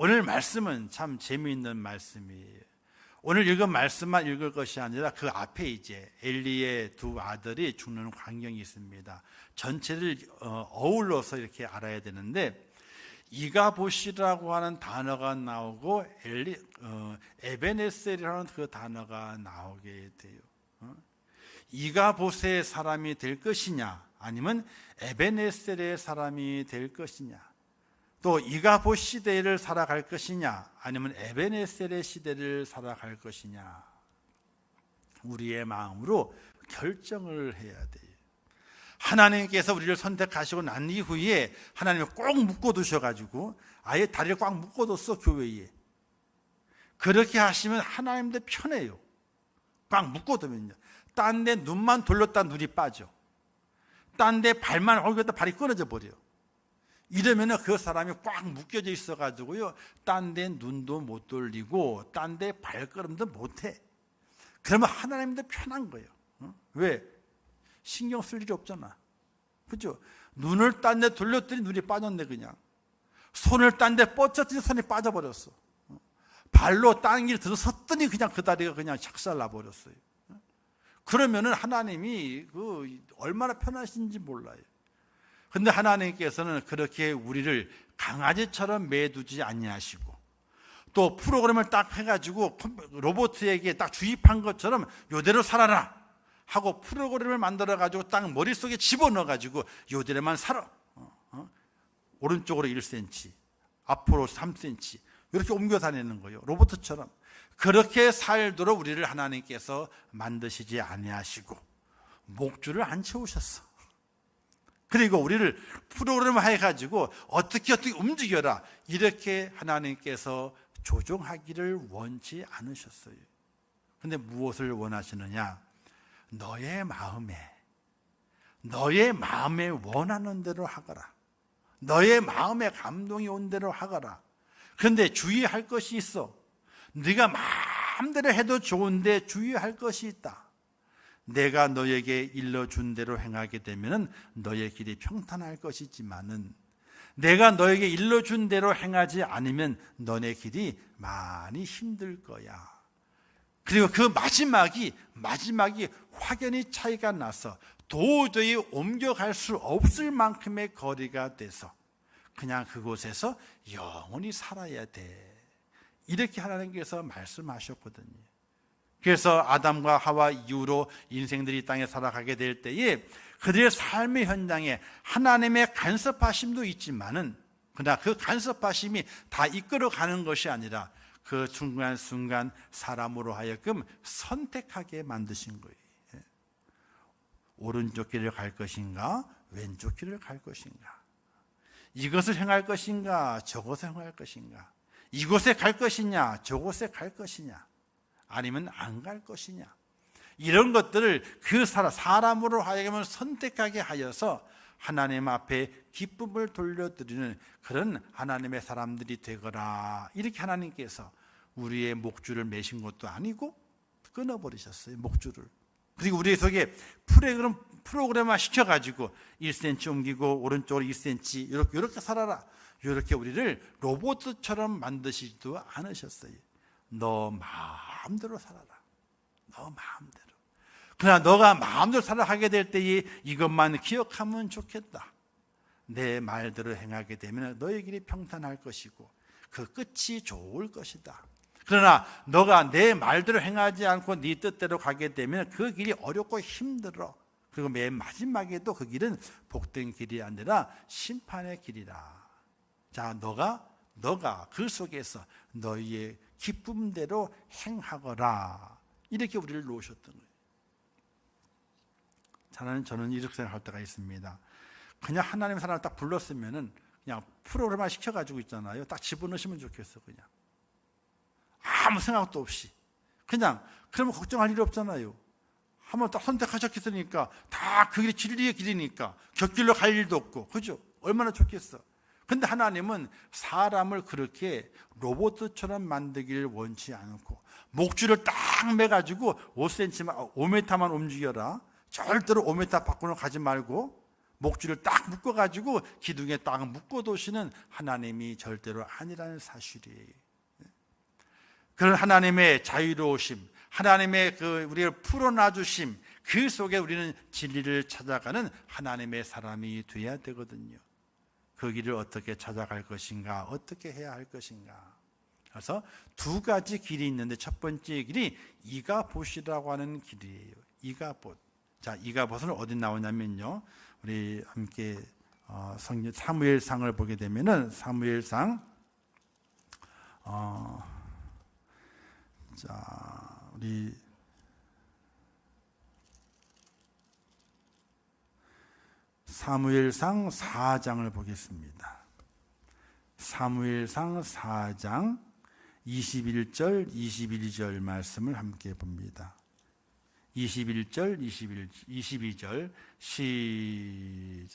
오늘 말씀은 참 재미있는 말씀이에요. 오늘 읽은 말씀만 읽을 것이 아니라 그 앞에 이제 엘리의 두 아들이 죽는 광경이 있습니다. 전체를 어울러서 이렇게 알아야 되는데, 이가봇이라고 하는 단어가 나오고 에베네셀이라는 그 단어가 나오게 돼요. 이가봇의 사람이 될 것이냐, 아니면 에베네셀의 사람이 될 것이냐, 또 이가봇 시대를 살아갈 것이냐, 아니면 에베네셀의 시대를 살아갈 것이냐, 우리의 마음으로 결정을 해야 돼요. 하나님께서 우리를 선택하시고 난 이후에 하나님이 꼭 묶어두셔가지고 아예 다리를 꽉 묶어뒀어, 교회에. 그렇게 하시면 하나님도 편해요. 꽉 묶어두면요. 딴 데 눈만 돌렸다 눈이 빠져. 딴 데 발만 올렸다 발이 끊어져 버려요. 이러면 그 사람이 꽉 묶여져 있어가지고요, 딴 데 눈도 못 돌리고 딴 데 발걸음도 못해. 그러면 하나님도 편한 거예요. 왜? 신경 쓸 일이 없잖아. 그죠? 눈을 딴 데 돌렸더니 눈이 빠졌네, 그냥. 손을 딴 데 뻗쳤더니 손이 빠져버렸어. 발로 딴 길 들어섰더니 그냥 그 다리가 그냥 착살 나버렸어요. 그러면은 하나님이 얼마나 편하신지 몰라요. 근데 하나님께서는 그렇게 우리를 강아지처럼 매두지 아니하시고, 또 프로그램을 딱 해가지고 로봇에게 딱 주입한 것처럼 요대로 살아라 하고 프로그램을 만들어가지고 딱 머릿속에 집어넣어가지고 요대로만 살아. 오른쪽으로 1cm, 앞으로 3cm 이렇게 옮겨 다니는 거예요. 로봇처럼. 그렇게 살도록 우리를 하나님께서 만드시지 아니하시고 목줄을 안 채우셨어. 그리고 우리를 프로그램 해가지고 어떻게 움직여라 이렇게 하나님께서 조종하기를 원치 않으셨어요. 근데 무엇을 원하시느냐? 너의 마음에 원하는 대로 하거라. 너의 마음에 감동이 온 대로 하거라. 그런데 주의할 것이 있어. 네가 마음대로 해도 좋은데 주의할 것이 있다. 내가 너에게 일러준 대로 행하게 되면 너의 길이 평탄할 것이지만은, 내가 너에게 일러준 대로 행하지 않으면 너네 길이 많이 힘들 거야. 그리고 그 마지막이 확연히 차이가 나서 도저히 옮겨갈 수 없을 만큼의 거리가 돼서 그냥 그곳에서 영원히 살아야 돼. 이렇게 하나님께서 말씀하셨거든요. 그래서 아담과 하와 이후로 인생들이 땅에 살아가게 될 때에 그들의 삶의 현장에 하나님의 간섭하심도 있지만은, 그러나 그 간섭하심이 다 이끌어가는 것이 아니라 그 순간순간 사람으로 하여금 선택하게 만드신 거예요. 오른쪽 길을 갈 것인가, 왼쪽 길을 갈 것인가, 이것을 행할 것인가, 저것을 행할 것인가, 이곳에 갈 것이냐, 저곳에 갈 것이냐, 아니면 안 갈 것이냐, 이런 것들을 그 사람으로 하여금 선택하게 하여서 하나님 앞에 기쁨을 돌려드리는 그런 하나님의 사람들이 되거라. 이렇게 하나님께서 우리의 목줄을 매신 것도 아니고 끊어버리셨어요, 목줄을. 그리고 우리 속에 프로그램화 시켜가지고 1cm 옮기고 오른쪽으로 2cm 이렇게 살아라, 이렇게 우리를 로봇처럼 만드시지도 않으셨어요. 너 마음대로 살아라. 너 마음대로. 그러나 너가 마음대로 살아가게 될 때에 이것만 기억하면 좋겠다. 내 말대로 행하게 되면 너의 길이 평탄할 것이고 그 끝이 좋을 것이다. 그러나 너가 내 말대로 행하지 않고 네 뜻대로 가게 되면 그 길이 어렵고 힘들어. 그리고 맨 마지막에도 그 길은 복된 길이 아니라 심판의 길이라. 자, 너가 그 속에서 너희의 기쁨대로 행하거라. 이렇게 우리를 놓으셨던 거예요. 저는 이렇게 생각할 때가 있습니다. 그냥 하나님의 사람을 딱 불렀으면은 그냥 프로그램화 시켜가지고 있잖아요. 딱 집어넣으시면 좋겠어. 그냥 아무 생각도 없이 그냥. 그러면 걱정할 일이 없잖아요. 한번 딱 선택하셨겠으니까 다 그 길이 진리의 길이니까 곁길로 갈 일도 없고, 그죠? 얼마나 좋겠어. 근데 하나님은 사람을 그렇게 로봇처럼 만들기를 원치 않고 목줄을 딱 매가지고 5cm만 5m만 움직여라. 절대로 5m 밖으로 가지 말고 목줄을 딱 묶어가지고 기둥에 딱 묶어두시는 하나님이 절대로 아니라는 사실이에요. 그런 하나님의 자유로우심, 하나님의 그 우리를 풀어놔주심, 그 속에 우리는 진리를 찾아가는 하나님의 사람이 되어야 되거든요. 그 길을 어떻게 찾아갈 것인가, 어떻게 해야 할 것인가. 그래서 두 가지 길이 있는데 첫 번째 길이 이가봇이라고 하는 길이에요. 이가봇. 자, 이가봇은 어디 나오냐면요, 우리 함께 성경 사무엘상을 보게 되면은 사무엘상 자, 우리 사무엘상 4장을 보겠습니다. 사무엘상 4장 21절, 22절 말씀을 함께 봅니다. 21절, 22절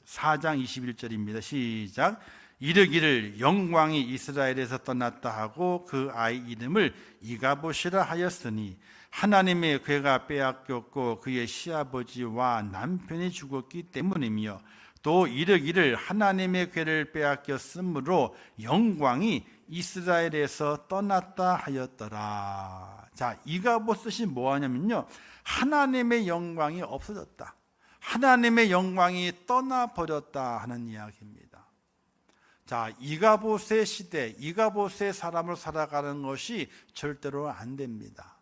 4장 21절입니다. 시작. 이르기를 영광이 이스라엘에서 떠났다 하고 그 아이 이름을 이가봇이라 하였으니 하나님의 궤가 빼앗겼고 그의 시아버지와 남편이 죽었기 때문이며 또 이르기를 하나님의 궤를 빼앗겼으므로 영광이 이스라엘에서 떠났다 하였더라. 자, 이가봇이 뭐하냐면요, 하나님의 영광이 없어졌다, 하나님의 영광이 떠나버렸다 하는 이야기입니다. 자, 이가봇의 시대, 이가봇의 사람을 살아가는 것이 절대로 안 됩니다.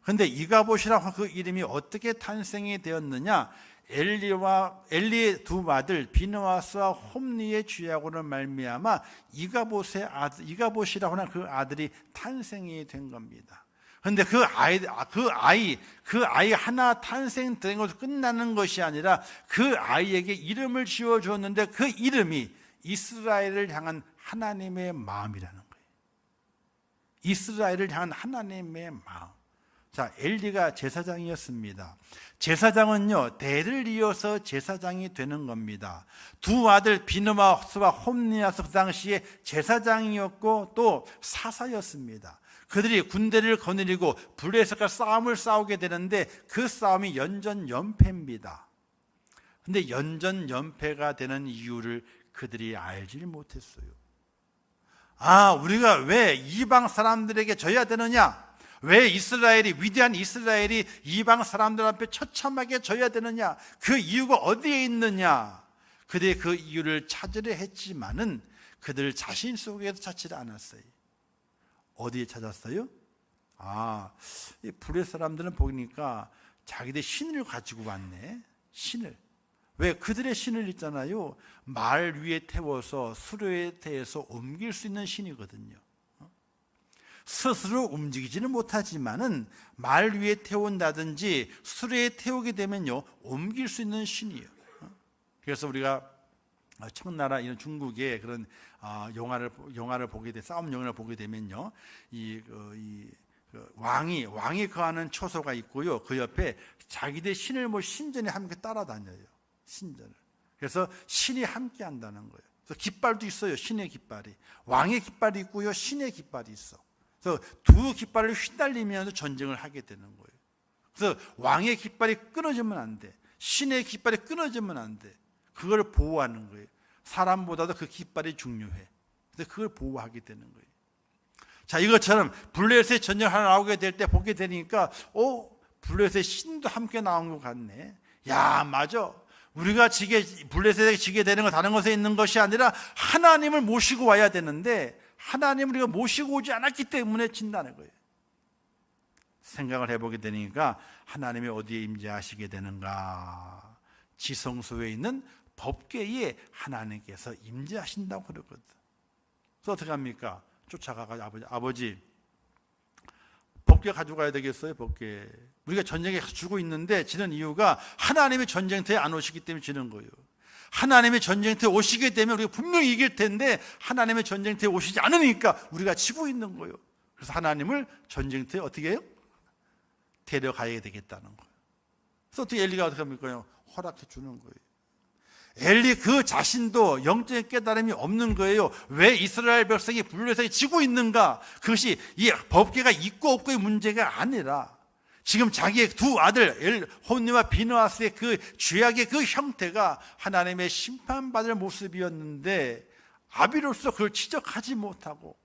그런데 이가봇이라고 그 이름이 어떻게 탄생이 되었느냐? 엘리의 두 아들 비느하스와 홈리의 죄악으로 말미암아 이가봇이라고 하는 그 아들이 탄생이 된 겁니다. 그런데 그 아이 하나 탄생된 것으로 끝나는 것이 아니라 그 아이에게 이름을 지어 주었는데 그 이름이 이스라엘을 향한 하나님의 마음이라는 거예요. 이스라엘을 향한 하나님의 마음. 자, 엘리가 제사장이었습니다. 제사장은요, 대를 이어서 제사장이 되는 겁니다. 두 아들 비느하스와 홈리아스 그 당시에 제사장이었고 또 사사였습니다. 그들이 군대를 거느리고 블레셋과 싸움을 싸우게 되는데 그 싸움이 연전연패입니다. 그런데 연전연패가 되는 이유를 그들이 알지 못했어요. 아, 우리가 왜 이방 사람들에게 져야 되느냐? 왜 위대한 이스라엘이 이방 사람들 앞에 처참하게 져야 되느냐? 그 이유가 어디에 있느냐? 그들이 그 이유를 찾으려 했지만은 그들 자신 속에서 찾지 않았어요. 어디에 찾았어요? 이 블레셋 사람들은 보니까 자기들 신을 가지고 왔네. 신을. 왜? 그들의 신을 있잖아요, 말 위에 태워서 수레에 태워서 옮길 수 있는 신이거든요. 스스로 움직이지는 못하지만은 말 위에 태운다든지 수레에 태우게 되면요, 옮길 수 있는 신이에요. 그래서 우리가 청나라 이런 중국의 그런 영화를 보게 돼, 싸움 영화를 보게 되면요, 왕이 거하는 초소가 있고요, 그 옆에 자기들 신을 신전에 함께 따라다녀요. 신전을. 그래서 신이 함께 한다는 거예요. 그래서 깃발도 있어요. 신의 깃발이. 왕의 깃발이 있고요, 신의 깃발이 있어. 그래서 두 깃발을 휘날리면서 전쟁을 하게 되는 거예요. 그래서 왕의 깃발이 끊어지면 안 돼. 신의 깃발이 끊어지면 안 돼. 그걸 보호하는 거예요. 사람보다도 그 깃발이 중요해. 그래서 그걸 보호하게 되는 거예요. 자, 이것처럼 블레셋의 전쟁 하나 나오게 될 때 보게 되니까 블레셋의 신도 함께 나온 것 같네. 야, 맞아. 우리가 블레셋에게 지게 되는 건 다른 것에 있는 것이 아니라 하나님을 모시고 와야 되는데 하나님을 우리가 모시고 오지 않았기 때문에 진다는 거예요. 생각을 해보게 되니까 하나님이 어디에 임재하시게 되는가? 지성소에 있는 법궤에 하나님께서 임재하신다고 그러거든. 그래서 어떻게 합니까? 쫓아가가지고 아버지 법궤 가져가야 되겠어요. 법궤. 우리가 전쟁에 죽고 있는데 지는 이유가 하나님이 전쟁터에 안 오시기 때문에 지는 거예요. 하나님의 전쟁터에 오시게 되면 우리가 분명히 이길 텐데 하나님의 전쟁터에 오시지 않으니까 우리가 지고 있는 거예요. 그래서 하나님을 전쟁터에 어떻게 해요? 데려가야 되겠다는 거예요. 그래서 어떻게 엘리가 어떻게 합니까? 허락해 주는 거예요. 엘리 그 자신도 영적인 깨달음이 없는 거예요. 왜 이스라엘 백성이 블레셋에 지고 있는가? 그것이 이 법궤가 있고 없고의 문제가 아니라 지금 자기의 두 아들 홈리와 비느하스의 그 죄악의 그 형태가 하나님의 심판받을 모습이었는데 아비로서 그걸 지적하지 못하고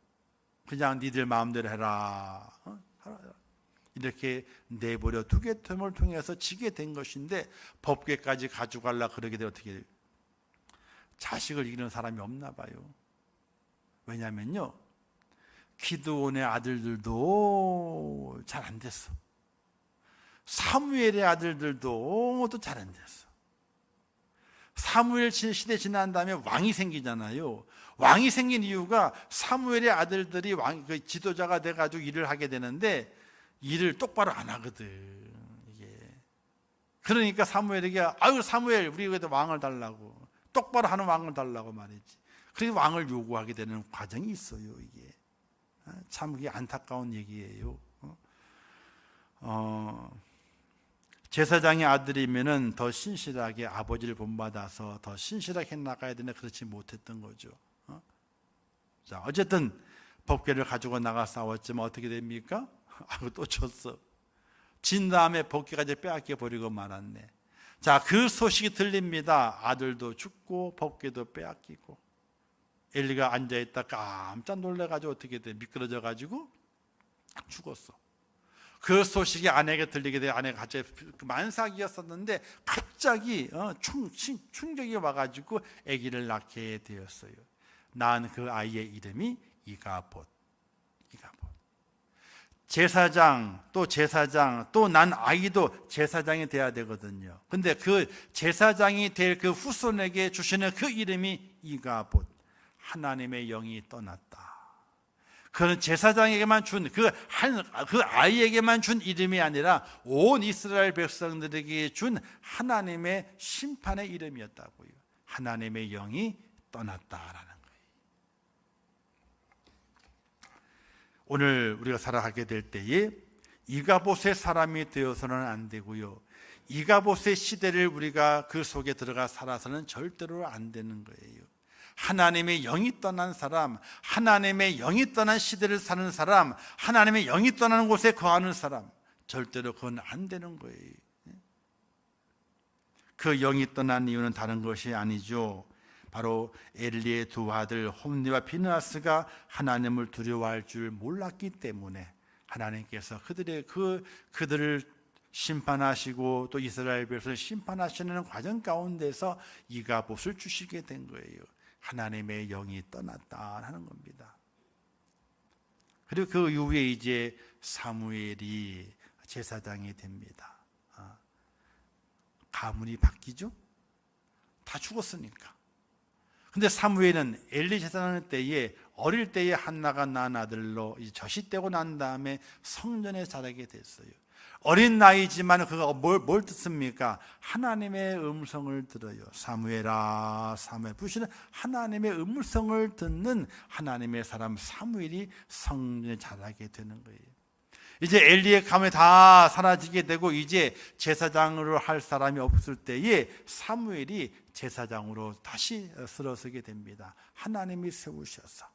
그냥 니들 마음대로 해라 이렇게 내버려 두게됨을 통해서 지게 된 것인데 법궤까지 가져가려고 그러게 되면 어떻게 돼요? 자식을 이기는 사람이 없나 봐요. 왜냐면요, 기드온의 아들들도 잘 안 됐어. 사무엘의 아들들도 또 잘 안 됐어. 사무엘 시대 지난 다음에 왕이 생기잖아요. 왕이 생긴 이유가 사무엘의 아들들이 지도자가 돼가지고 일을 하게 되는데 일을 똑바로 안 하거든. 이게. 그러니까 사무엘에게 아유 사무엘 우리에게도 왕을 달라고, 똑바로 하는 왕을 달라고 말이지. 그래서 왕을 요구하게 되는 과정이 있어요. 이게 참 그게 안타까운 얘기예요. 제사장의 아들이면은 더 신실하게 아버지를 본받아서 더 신실하게 나가야 되는데 그렇지 못했던 거죠. 자, 어쨌든 법궤를 가지고 나가 싸웠지만 어떻게 됩니까? 또 졌어. 진 다음에 법궤가 이제 빼앗겨 버리고 말았네. 자, 그 소식이 들립니다. 아들도 죽고 법궤도 빼앗기고. 엘리가 앉아있다 깜짝 놀래가지고 어떻게 돼? 미끄러져가지고 죽었어. 그 소식이 아내에게 들리게 돼. 아내가 갑자기 만삭이었었는데 갑자기 충격이 와가지고 아기를 낳게 되었어요. 낳은 그 아이의 이름이 이가봇. 제사장 또 난 아이도 제사장이 돼야 되거든요. 근데 그 제사장이 될 그 후손에게 주시는 그 이름이 이가봇. 하나님의 영이 떠났다. 그는 제사장에게만 준 그 아이에게만 준 이름이 아니라 온 이스라엘 백성들에게 준 하나님의 심판의 이름이었다고요. 하나님의 영이 떠났다라는 거예요. 오늘 우리가 살아가게 될 때에 이가봇의 사람이 되어서는 안 되고요. 이가봇의 시대를 우리가 그 속에 들어가 살아서는 절대로 안 되는 거예요. 하나님의 영이 떠난 사람, 하나님의 영이 떠난 시대를 사는 사람, 하나님의 영이 떠나는 곳에 거하는 사람, 절대로 그건 안 되는 거예요. 그 영이 떠난 이유는 다른 것이 아니죠. 바로 엘리의 두 아들 홈리와 비느하스가 하나님을 두려워할 줄 몰랐기 때문에 하나님께서 그들을 심판하시고 또 이스라엘 백성을 심판하시는 과정 가운데서 이가봇을 주시게 된 거예요. 하나님의 영이 떠났다는 겁니다. 그리고 그 이후에 이제 사무엘이 제사장이 됩니다. 가문이 바뀌죠? 다 죽었으니까. 근데 사무엘은 엘리 제사장 때에 어릴 때에 한나가 낳은 아들로 젖이 떼고 난 다음에 성전에 자라게 됐어요. 어린 나이지만 그가 뭘 듣습니까? 하나님의 음성을 들어요. 사무엘아 사무엘 부르시는 하나님의 음성을 듣는 하나님의 사람 사무엘이 성전에 자라게 되는 거예요. 이제 엘리의 가문이 다 사라지게 되고 이제 제사장으로 할 사람이 없을 때에 사무엘이 제사장으로 다시 서러서게 됩니다. 하나님이 세우셔서.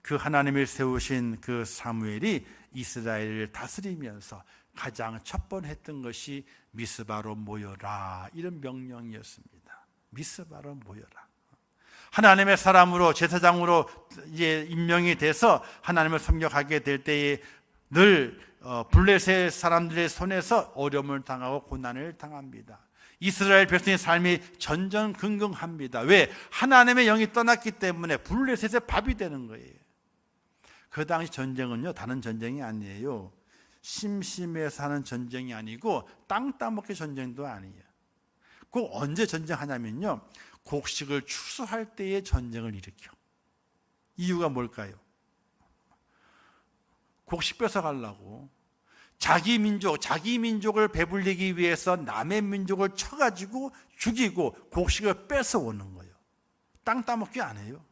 그 하나님을 세우신 그 사무엘이 이스라엘을 다스리면서 가장 첫 번 했던 것이 미스바로 모여라, 이런 명령이었습니다. 미스바로 모여라. 하나님의 사람으로 제사장으로 이제 임명이 돼서 하나님을 섬겨가게 될 때에 늘 블레셋 사람들의 손에서 어려움을 당하고 고난을 당합니다. 이스라엘 백성의 삶이 전전긍긍합니다. 왜? 하나님의 영이 떠났기 때문에 블레셋의 밥이 되는 거예요. 그 당시 전쟁은요, 다른 전쟁이 아니에요. 심심해서 하는 전쟁이 아니고 땅 따먹기 전쟁도 아니에요. 꼭 언제 전쟁하냐면요, 곡식을 추수할 때에 전쟁을 일으켜. 이유가 뭘까요? 곡식 뺏어가려고. 자기 민족을 배불리기 위해서 남의 민족을 쳐가지고 죽이고 곡식을 뺏어오는 거예요. 땅 따먹기 안 해요.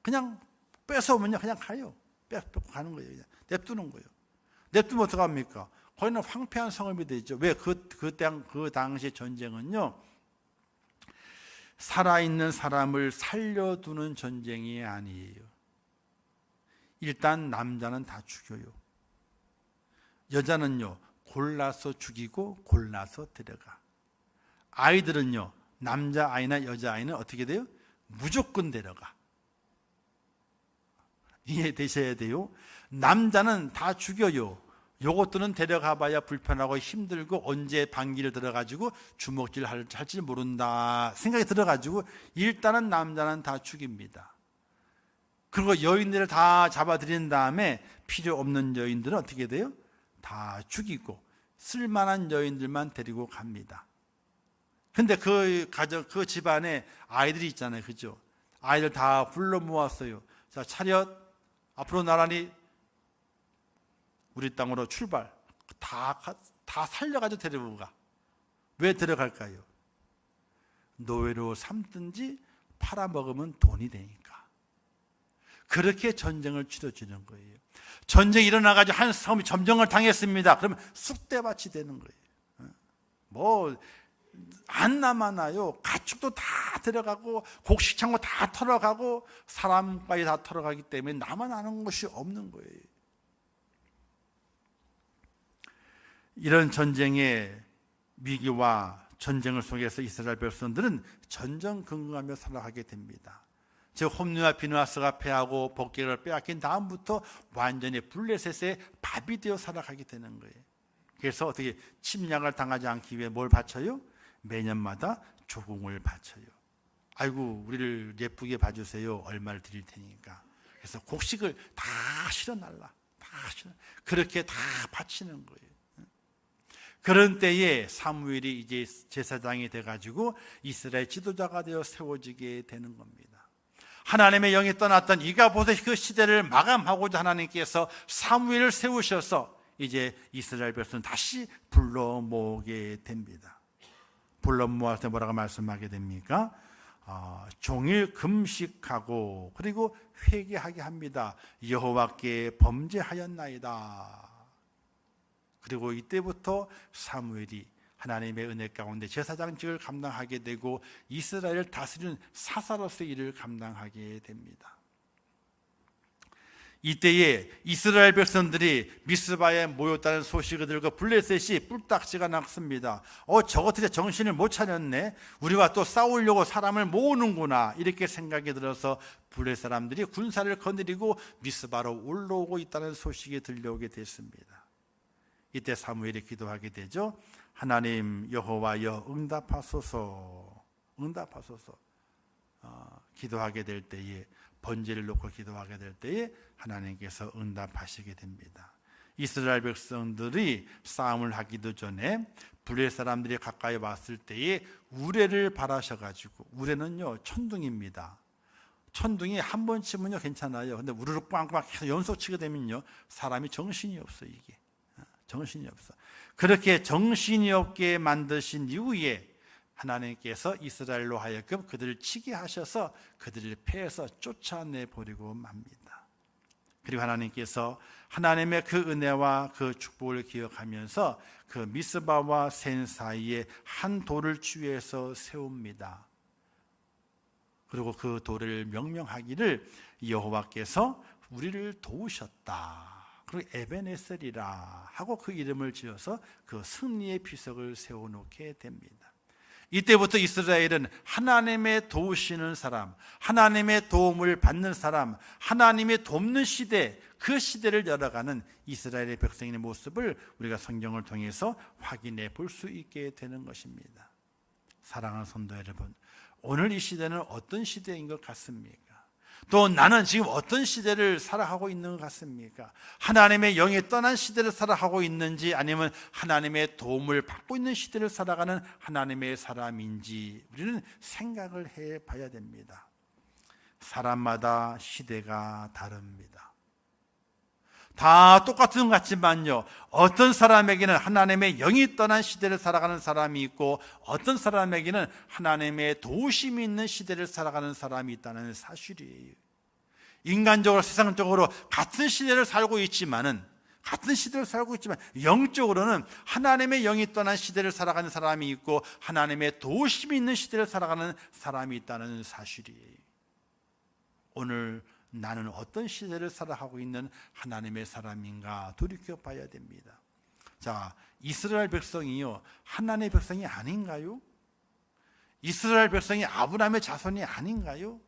그냥 뺏어오면요, 그냥 가요. 뺏고 가는 거예요. 그냥 냅두는 거예요. 냅두면 어떡합니까? 거기는 황폐한 성읍이 되죠. 왜? 그 당시 전쟁은요, 살아있는 사람을 살려두는 전쟁이 아니에요. 일단 남자는 다 죽여요. 여자는요, 골라서 죽이고 골라서 데려가. 아이들은요, 남자아이나 여자아이는 어떻게 돼요? 무조건 데려가. 이해되셔야 돼요. 남자는 다 죽여요. 요것들은 데려가 봐야 불편하고 힘들고 언제 방귀를 들어가지고 주먹질 할지 모른다 생각이 들어가지고 일단은 남자는 다 죽입니다. 그리고 여인들을 다 잡아들인 다음에 필요 없는 여인들은 어떻게 돼요? 다 죽이고 쓸만한 여인들만 데리고 갑니다. 근데 그 가정, 그 집안에 아이들이 있잖아요. 그죠? 아이들 다 불러 모았어요. 자, 차렷, 앞으로 나란히 우리 땅으로 출발. 다 살려가지고 데리고 가. 왜 데려갈까요? 노예로 삼든지 팔아먹으면 돈이 되니까. 그렇게 전쟁을 치러주는 거예요. 전쟁이 일어나가지고 한 섬이 점령을 당했습니다. 그러면 쑥대밭이 되는 거예요. 뭐 안 남아나요. 가축도 다 들어가고 곡식창고 다 털어가고 사람까지 다 털어가기 때문에 남아나는 것이 없는 거예요. 이런 전쟁의 위기와 전쟁을 속에서 이스라엘 백성들은 전전긍긍하며 살아가게 됩니다. 즉 홈리와 비느하스가 패하고 복개를 빼앗긴 다음부터 완전히 블레셋의 밥이 되어 살아가게 되는 거예요. 그래서 어떻게 침략을 당하지 않기 위해 뭘 바쳐요? 매년마다 조공을 바쳐요. 아이고 우리를 예쁘게 봐주세요. 얼마를 드릴 테니까. 그래서 곡식을 다 실어날라. 그렇게 다 바치는 거예요. 그런 때에 사무엘이 이제 제사장이 돼가지고 이스라엘 지도자가 되어 세워지게 되는 겁니다. 하나님의 영이 떠났던 이가봇의 그 시대를 마감하고자 하나님께서 사무엘을 세우셔서 이제 이스라엘 백성을 다시 불러 모으게 됩니다. 불러 모았을 때 뭐라고 말씀하게 됩니까? 종일 금식하고 그리고 회개하게 합니다. 여호와께 범죄하였나이다. 그리고 이때부터 사무엘이 하나님의 은혜 가운데 제사장직을 감당하게 되고 이스라엘을 다스리는 사사로서의 일을 감당하게 됩니다. 이때에 이스라엘 백성들이 미스바에 모였다는 소식을 들고 블레셋이 뿔딱지가 났습니다. 저것들이 정신을 못 차렸네. 우리가 또 싸우려고 사람을 모으는구나. 이렇게 생각이 들어서 블레셋 사람들이 군사를 거느리고 미스바로 올라오고 있다는 소식이 들려오게 됐습니다. 이때 사무엘이 기도하게 되죠. 하나님 여호와여 응답하소서. 기도하게 될 때에 번제를 놓고 기도하게 될 때에 하나님께서 응답하시게 됩니다. 이스라엘 백성들이 싸움을 하기도 전에 블레셋 사람들이 가까이 왔을 때에 우레를 바라셔가지고, 우레는요 천둥입니다. 천둥이 한 번 치면요 괜찮아요. 근데 우르르 꽝꽝 연속 치게 되면요 사람이 정신이 없어. 이게 정신이 없어. 그렇게 정신이 없게 만드신 이후에 하나님께서 이스라엘로 하여금 그들을 치게 하셔서 그들을 패해서 쫓아내버리고 맙니다. 그리고 하나님께서 하나님의 그 은혜와 그 축복을 기억하면서 그 미스바와 센 사이에 한 돌을 주위에서 세웁니다. 그리고 그 돌을 명명하기를 여호와께서 우리를 도우셨다. 그리고 에벤에셀이라 하고 그 이름을 지어서 그 승리의 비석을 세워놓게 됩니다. 이때부터 이스라엘은 하나님의 도우시는 사람, 하나님의 도움을 받는 사람, 하나님의 돕는 시대, 그 시대를 열어가는 이스라엘의 백성의 모습을 우리가 성경을 통해서 확인해 볼 수 있게 되는 것입니다. 사랑하는 성도 여러분, 오늘 이 시대는 어떤 시대인 것 같습니까? 또 나는 지금 어떤 시대를 살아가고 있는 것 같습니까? 하나님의 영이 떠난 시대를 살아가고 있는지 아니면 하나님의 도움을 받고 있는 시대를 살아가는 하나님의 사람인지 우리는 생각을 해봐야 됩니다. 사람마다 시대가 다릅니다. 다 똑같은 것 같지만요, 어떤 사람에게는 하나님의 영이 떠난 시대를 살아가는 사람이 있고 어떤 사람에게는 하나님의 도우심이 있는 시대를 살아가는 사람이 있다는 사실이에요. 인간적으로 세상적으로 같은 시대를 살고 있지만 영적으로는 하나님의 영이 떠난 시대를 살아가는 사람이 있고 하나님의 도우심이 있는 시대를 살아가는 사람이 있다는 사실이에요. 오늘 나는 어떤 시대를 살아가고 있는 하나님의 사람인가 돌이켜 봐야 됩니다. 자, 이스라엘 백성이요, 하나님의 백성이 아닌가요? 이스라엘 백성이 아브라함의 자손이 아닌가요?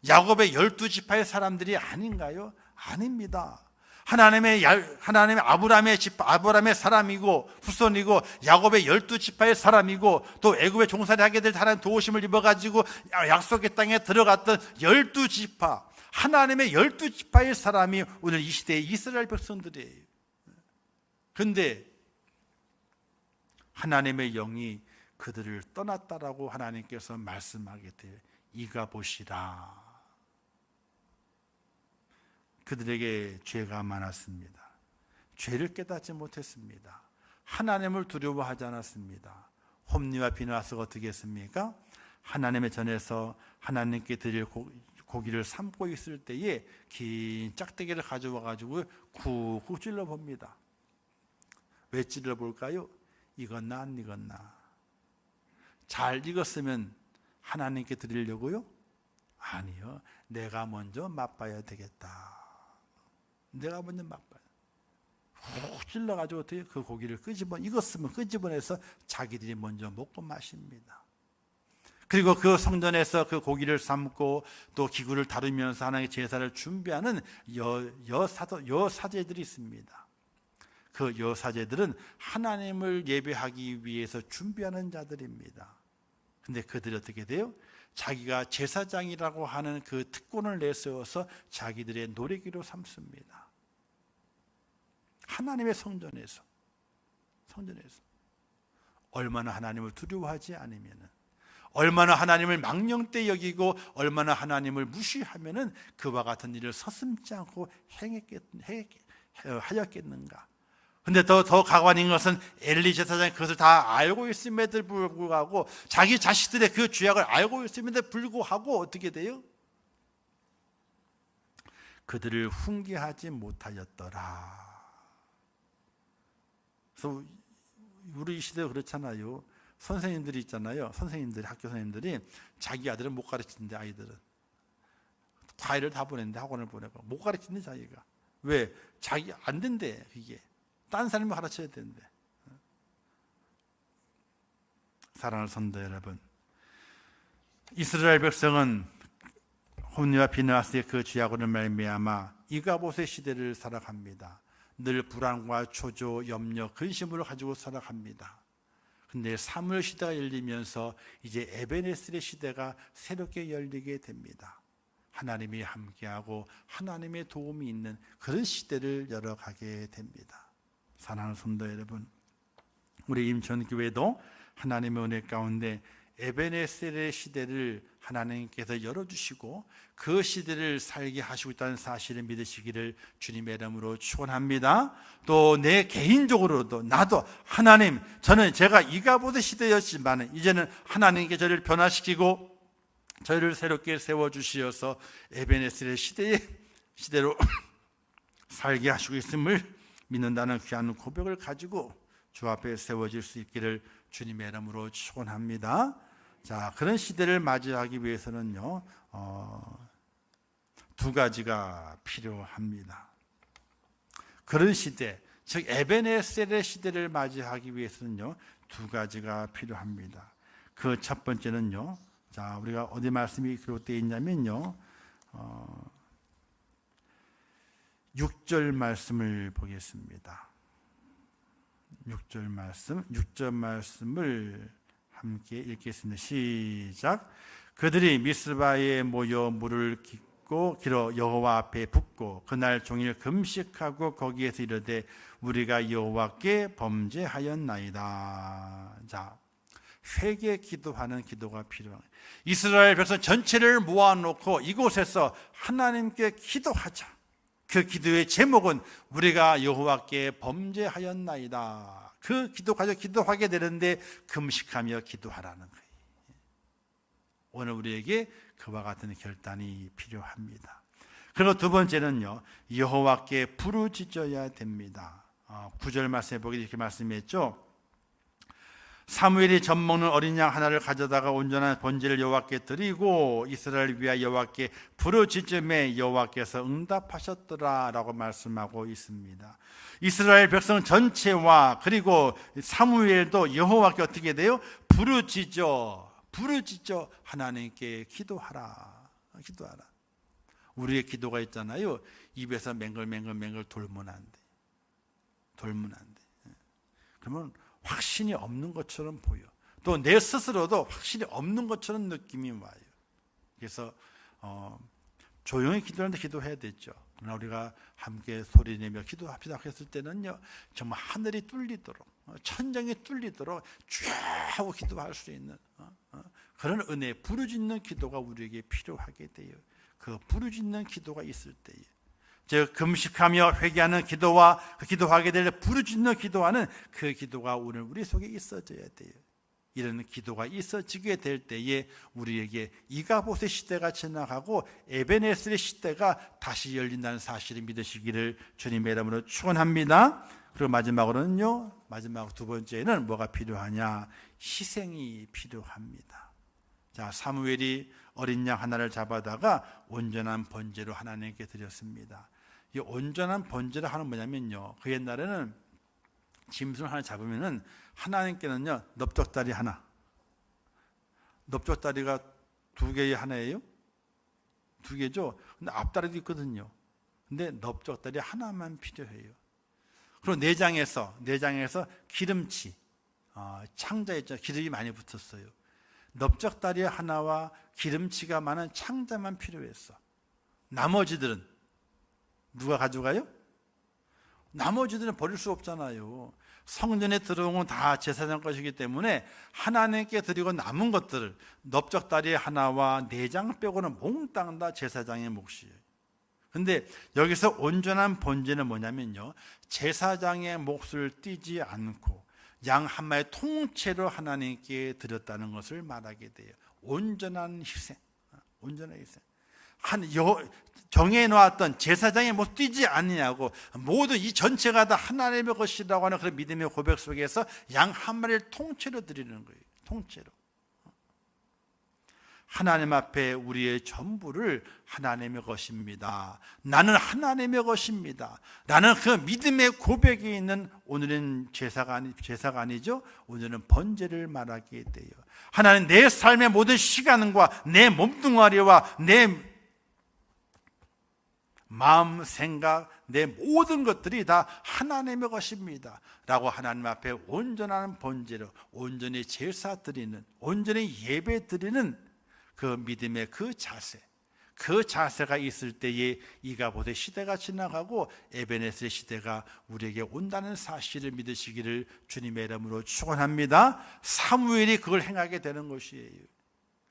야곱의 12지파의 사람들이 아닌가요? 아닙니다. 하나님의 아브라함의 사람이고 후손이고 야곱의 12지파의 사람이고 또 애굽에 종살이 하게 될 하나님 도우심을 입어가지고 약속의 땅에 들어갔던 12지파, 하나님의 12지파의 사람이 오늘 이 시대의 이스라엘 백성들이에요. 그런데 하나님의 영이 그들을 떠났다라고 하나님께서 말씀하게 돼요. 이가 보시라. 그들에게 죄가 많았습니다. 죄를 깨닫지 못했습니다. 하나님을 두려워하지 않았습니다. 홈리와 비나스가 어떻게 했습니까? 하나님의 전에서 하나님께 드릴 고기를 삶고 있을 때에 긴 짝대기를 가져와 가지고 쿡쿡 찔러 봅니다. 왜 찔러 볼까요? 익었나 안 익었나? 잘 익었으면 하나님께 드리려고요? 아니요. 내가 먼저 맛봐야 되겠다. 내가 먼저 맛봐요. 훅 찔러가지고 어떻게 그 고기를 익었으면 끄집어내서 자기들이 먼저 먹고 마십니다. 그리고 그 성전에서 그 고기를 삶고 또 기구를 다루면서 하나님의 제사를 준비하는 여사제들이 있습니다. 그 여사제들은 하나님을 예배하기 위해서 준비하는 자들입니다. 근데 그들이 어떻게 돼요? 자기가 제사장이라고 하는 그 특권을 내세워서 자기들의 노래기로 삼습니다. 하나님의 성전에서 얼마나 하나님을 두려워하지 않으면은, 얼마나 하나님을 망령되 여기고 얼마나 하나님을 무시하면은 그와 같은 일을 서슴지 않고 하였겠는가. 근데 더 가관인 것은 엘리 제사장이 그것을 다 알고 있음에도 불구하고, 자기 자식들의 그 죄악을 알고 있음에도 불구하고 어떻게 돼요? 그들을 훈계하지 못하였더라. 그래서 우리 시대도 그렇잖아요. 선생님들이 있잖아요. 학교 선생님들이 자기 아들은 못 가르치는데, 아이들은 과외를 다 보냈는데, 학원을 보내고 못 가르치는데 자기가. 왜? 자기 안 된대. 이게 딴 사람이 가르쳐야 되는데. 사랑하는 성도 여러분, 이스라엘 백성은 홈리와 비느하스의 그 죄악으로 말미암아 이가봇의 시대를 살아갑니다. 늘 불안과 초조, 염려, 근심으로 가지고 살아갑니다. 근데 사무엘 시대가 열리면서 이제 에벤에셀의 시대가 새롭게 열리게 됩니다. 하나님이 함께하고 하나님의 도움이 있는 그런 시대를 열어가게 됩니다. 사랑하는 성도 여러분, 우리 임천교회도 하나님의 은혜 가운데 에벤에셀의 시대를 하나님께서 열어주시고 그 시대를 살게 하시고 있다는 사실을 믿으시기를 주님의 이름으로 축원합니다. 또 내 개인적으로도 나도 하나님, 저는 제가 이가봇의 시대였지만 이제는 하나님께 저를 변화시키고 저를 새롭게 세워주시어서 에벤에셀의 시대로 살게 하시고 있음을 믿는다는 귀한 고백을 가지고 주 앞에 세워질 수 있기를 주님의 이름으로 축원합니다. 자, 그런 시대를 맞이하기 위해서는요, 두 가지가 필요합니다. 그런 시대, 즉 에벤에셀의 시대를 맞이하기 위해서는요, 두 가지가 필요합니다. 그 첫 번째는요, 자, 우리가 어디 말씀이 기록되어 있냐면요, 6절 말씀을 보겠습니다. 6절 말씀을 함께 읽겠습니다. 시작. 그들이 미스바에 모여 물을 길어 여호와 앞에 붓고 그날 종일 금식하고 거기에서 이르되 우리가 여호와께 범죄하였나이다. 자, 회개 기도하는 기도가 필요합니다. 이스라엘 백성 전체를 모아놓고 이곳에서 하나님께 기도하자. 그 기도의 제목은 우리가 여호와께 범죄하였나이다. 그 기도까지 기도하게 되는데 금식하며 기도하라는 거예요. 오늘 우리에게 그와 같은 결단이 필요합니다. 그리고 두 번째는요, 여호와께 부르짖어야 됩니다. 9절 말씀에 보기 이렇게 말씀했죠. 사무엘이 젖먹는 어린 양 하나를 가져다가 온전한 번제를 여호와께 드리고 이스라엘을 위하여 여호와께 부르짖음에 여호와께서 응답하셨더라 라고 말씀하고 있습니다. 이스라엘 백성 전체와 그리고 사무엘도 여호와께 어떻게 돼요? 부르짖어 하나님께 기도하라. 우리의 기도가 있잖아요. 입에서 맹글맹글 돌면 안 돼. 그러면 확신이 없는 것처럼 보여. 또 내 스스로도 확신이 없는 것처럼 느낌이 와요. 그래서 조용히 기도하는데 기도해야 되죠. 그러나 우리가 함께 소리내며 기도합시다 했을 때는요, 정말 하늘이 뚫리도록, 천장이 뚫리도록 쭉 하고 기도할 수 있는 그런 은혜, 부르짖는 기도가 우리에게 필요하게 돼요. 그 부르짖는 기도가 있을 때에, 즉 금식하며 회개하는 기도와 그 기도하게 될 부르짖는 기도하는 그 기도가 오늘 우리 속에 있어져야 돼요. 이런 기도가 있어지게 될 때에 우리에게 이가봇의 시대가 지나가고 에벤에셀의 시대가 다시 열린다는 사실을 믿으시기를 주님의 이름으로 축원합니다. 그리고 마지막 두 번째는 뭐가 필요하냐? 희생이 필요합니다. 자, 사무엘이 어린 양 하나를 잡아다가 온전한 번제로 하나님께 드렸습니다. 이 온전한 번제를 하는 뭐냐면요, 그 옛날에는 짐승을 하나 잡으면은 하나님께는요 넓적다리 하나, 넓적다리가 두 개의 하나예요? 두 개죠. 근데 앞다리도 있거든요. 근데 넓적다리 하나만 필요해요. 그리고 내장에서 기름치, 창자 있죠. 기름이 많이 붙었어요. 넓적다리 하나와 기름치가 많은 창자만 필요했어. 나머지들은 누가 가져가요? 나머지들은 버릴 수 없잖아요. 성전에 들어온 건 다 제사장 것이기 때문에 하나님께 드리고 남은 것들을, 넓적다리 하나와 내장 빼고는 몽땅 다 제사장의 몫이에요. 근데 여기서 온전한 번제는 뭐냐면요, 제사장의 몫을 띄지 않고 양 한 마리 통째로 하나님께 드렸다는 것을 말하게 돼요. 온전한 희생. 정해놓았던 제사장의 못 뛰지 않느냐고, 모든 이 전체가 다 하나님의 것이라고 하는 그런 믿음의 고백 속에서 양 한 마리를 통째로 드리는 거예요. 통째로. 하나님 앞에 우리의 전부를 하나님의 것입니다. 나는 하나님의 것입니다. 라는 그 믿음의 고백이 있는, 오늘은 제사가 아니죠. 오늘은 번제를 말하게 돼요. 하나님, 내 삶의 모든 시간과 내 몸뚱아리와 내 마음, 생각, 내 모든 것들이 다 하나님의 것입니다 라고 하나님 앞에 온전한 번제로, 온전히 제사 드리는, 온전히 예배 드리는 그 믿음의 그 자세가 있을 때에 이가봇의 시대가 지나가고 에벤에셀의 시대가 우리에게 온다는 사실을 믿으시기를 주님의 이름으로 축원합니다. 사무엘이 그걸 행하게 되는 것이에요.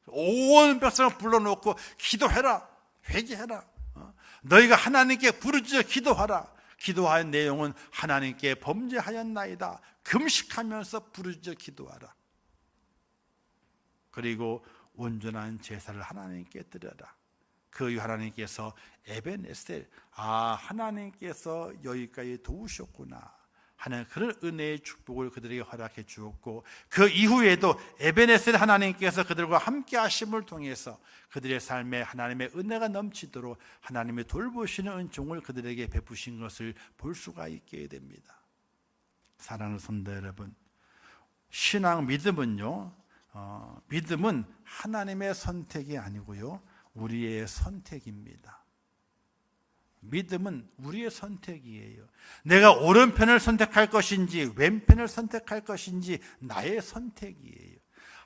온 백성을 불러놓고 기도해라, 회개해라, 너희가 하나님께 부르짖어 기도하라. 기도하는 내용은 하나님께 범죄하였나이다, 금식하면서 부르짖어 기도하라. 그리고 온전한 제사를 하나님께 드려라. 그 이후 하나님께서 에벤에셀, 하나님께서 여기까지 도우셨구나 하는 그런 은혜의 축복을 그들에게 허락해 주었고, 그 이후에도 에벤에셀 하나님께서 그들과 함께 하심을 통해서 그들의 삶에 하나님의 은혜가 넘치도록 하나님의 돌보시는 은총을 그들에게 베푸신 것을 볼 수가 있게 됩니다. 사랑하는 성도 여러분, 신앙 믿음은요, 믿음은 하나님의 선택이 아니고요, 우리의 선택입니다. 믿음은 우리의 선택이에요. 내가 오른편을 선택할 것인지 왼편을 선택할 것인지 나의 선택이에요.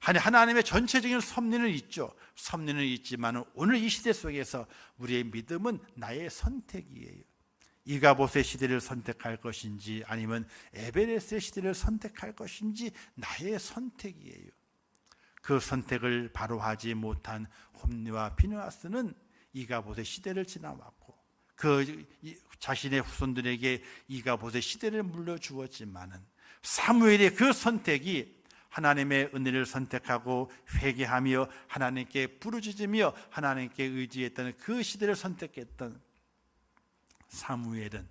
하나님의 전체적인 섭리는 있죠. 섭리는 있지만 오늘 이 시대 속에서 우리의 믿음은 나의 선택이에요. 이가봇의 시대를 선택할 것인지 아니면 에벤에셀의 시대를 선택할 것인지 나의 선택이에요. 그 선택을 바로 하지 못한 홈리와 비느하스는 이가봇의 시대를 지나왔고, 그 자신의 후손들에게 이가봇의 시대를 물려주었지만은 사무엘의 그 선택이 하나님의 은혜를 선택하고 회개하며 하나님께 부르짖으며 하나님께 의지했던 그 시대를 선택했던 사무엘은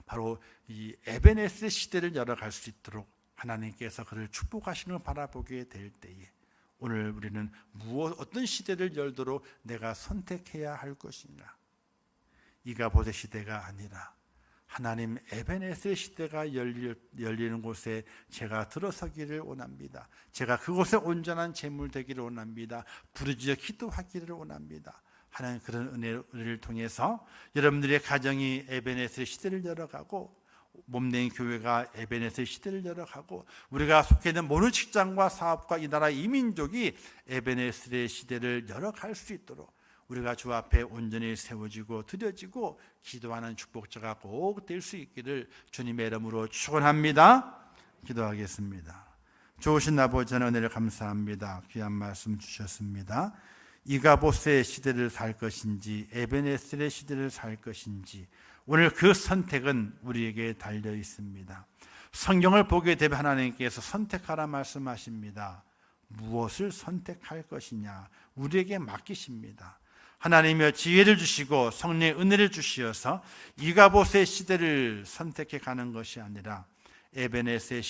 바로 이 에벤에셀 시대를 열어갈 수 있도록 하나님께서 그를 축복하시는 걸 바라보게 될 때에 오늘 우리는 어떤 시대를 열도록 내가 선택해야 할 것이냐. 이가봇의 시대가 아니라 하나님 에베네셀 시대가 열리는 곳에 제가 들어서기를 원합니다. 제가 그곳에 온전한 제물 되기를 원합니다. 부르짖어 기도하기를 원합니다. 하나님 그런 은혜를 통해서 여러분들의 가정이 에베네셀 시대를 열어가고 몸된 교회가 에베네셀 시대를 열어가고 우리가 속해 있는 모든 직장과 사업과 이 나라 이민족이 에베네셀의 시대를 열어갈 수 있도록 우리가 주 앞에 온전히 세워지고 드려지고 기도하는 축복자가 꼭 될 수 있기를 주님의 이름으로 축원합니다. 기도하겠습니다. 좋으신 아버지 하나님 은혜를 감사합니다. 귀한 말씀 주셨습니다. 이가봇의 시대를 살 것인지 에베네셀의 시대를 살 것인지 오늘 그 선택은 우리에게 달려 있습니다. 성경을 보게 되면 하나님께서 선택하라 말씀하십니다. 무엇을 선택할 것이냐 우리에게 맡기십니다. 하나님의 지혜를 주시고 성령의 은혜를 주시어서 이가봇의 시대를 선택해 가는 것이 아니라 에베네셀의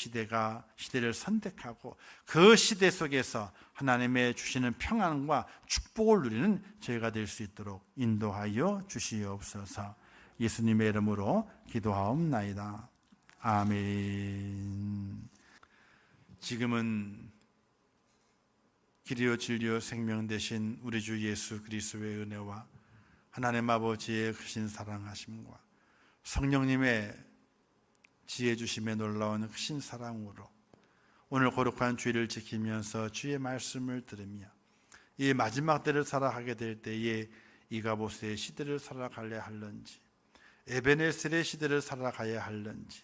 시대를 선택하고 그 시대 속에서 하나님의 주시는 평안과 축복을 누리는 저희가 될 수 있도록 인도하여 주시옵소서. 예수님의 이름으로 기도하옵나이다. 아멘. 지금은 길이요 진리요 생명 되신 우리 주 예수 그리스도의 은혜와 하나님 아버지의 크신 사랑하심과 성령님의 지혜 주심의 놀라운 크신 사랑으로 오늘 거룩한 주일을 지키면서 주의 말씀을 들으며 이 마지막 때를 살아가게 될 때에 이가봇의 시대를 살아가려 할런지 에베네셀의 시대를 살아가야 할런지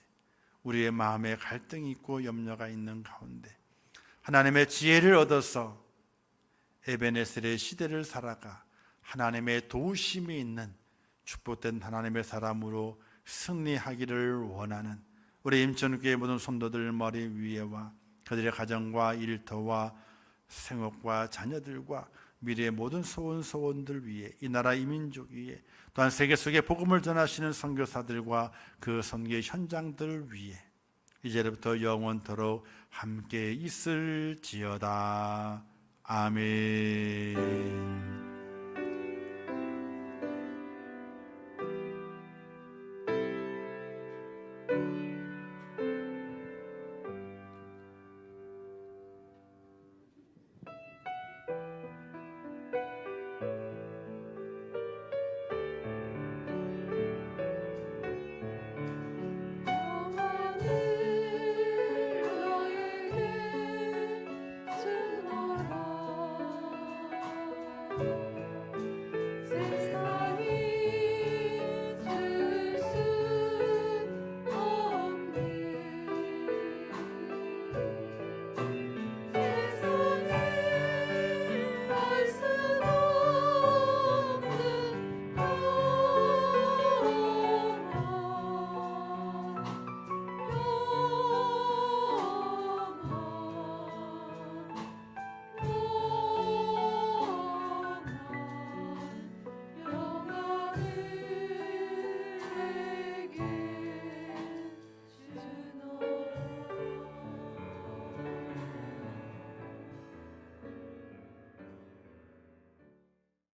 우리의 마음에 갈등이 있고 염려가 있는 가운데 하나님의 지혜를 얻어서 에베네셀의 시대를 살아가 하나님의 도우심이 있는 축복된 하나님의 사람으로 승리하기를 원하는 우리 임천교회 모든 성도들 머리 위에와 그들의 가정과 일터와 생업과 자녀들과 미래의 모든 소원들 위에 이 나라 이민족 위에 또한 세계 속에 복음을 전하시는 선교사들과 그 선교의 현장들 위에 이제부터 영원토록 함께 있을지어다. 아멘.